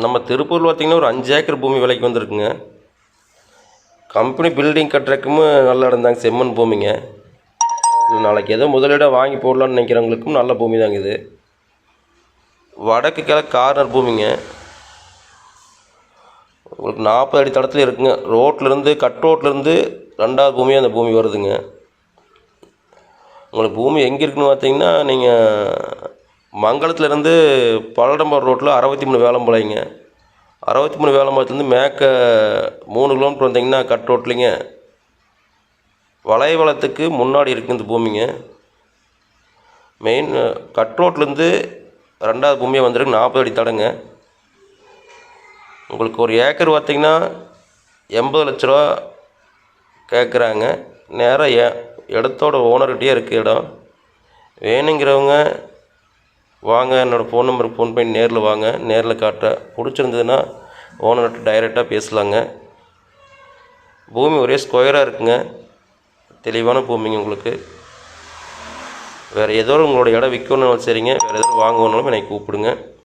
நம்ம திருப்பூரில் பார்த்திங்கன்னா ஒரு 5 ஏக்கர் பூமி விலைக்கு வந்திருக்குங்க. கம்பெனி பில்டிங் கட்டுறதுக்கும் நல்ல இடம் தாங்க. செம்மண் பூமிங்க. இது நாளைக்கு ஏதோ முதலீடாக வாங்கி போடலான்னு நினைக்கிறவங்களுக்கும் நல்ல பூமி தாங்க இது. வடக்கு கிழக்கு கார்னர் பூமிங்க. உங்களுக்கு 40 அடி தடத்தில் இருக்குங்க. ரோட்லேருந்து கட் ரோட்லேருந்து 2வது பூமியாக அந்த பூமி வருதுங்க. உங்களுக்கு பூமி எங்கே இருக்குன்னு பார்த்தீங்கன்னா, நீங்கள் மங்களத்துலேருந்து பல்லடம்பரம் ரோட்டில் 63 வேலம்பாளையங்க. 63 வேலம்பாளையத்துலேருந்து மேற்க 3 கிலோமீட்டர் வந்தீங்கன்னா கட் ரோட்லிங்க. வளைவளத்துக்கு முன்னாடி இருக்குது இந்த பூமிங்க. மெயின் கட் ரோட்லேருந்து 2வது பூமியாக வந்துருக்கு. 40 அடி தடங்க. உங்களுக்கு ஒரு ஏக்கர் பார்த்திங்கன்னா 80 லட்ச ரூபா கேட்குறாங்க. நேராக இடத்தோட ஓனர்கிட்டயே இருக்குது இடம். வேணுங்கிறவங்க வாங்க, என்னோடய ஃபோன் நம்பருக்கு ஃபோன் பண்ணி நேரில் வாங்க. நேரில் காட்டுறேன். பிடிச்சிருந்ததுன்னா ஓனர்கிட்ட டைரெக்டாக பேசலாங்க. பூமி ஒரே ஸ்கொயராக இருக்குங்க. தெளிவான பூமிங்க உங்களுக்கு. வேறு ஏதோ உங்களோட இடம் விற்கணும்னாலும் சரிங்க, வேறு ஏதோ வாங்கணுன்னாலும் என்னை கூப்பிடுங்க.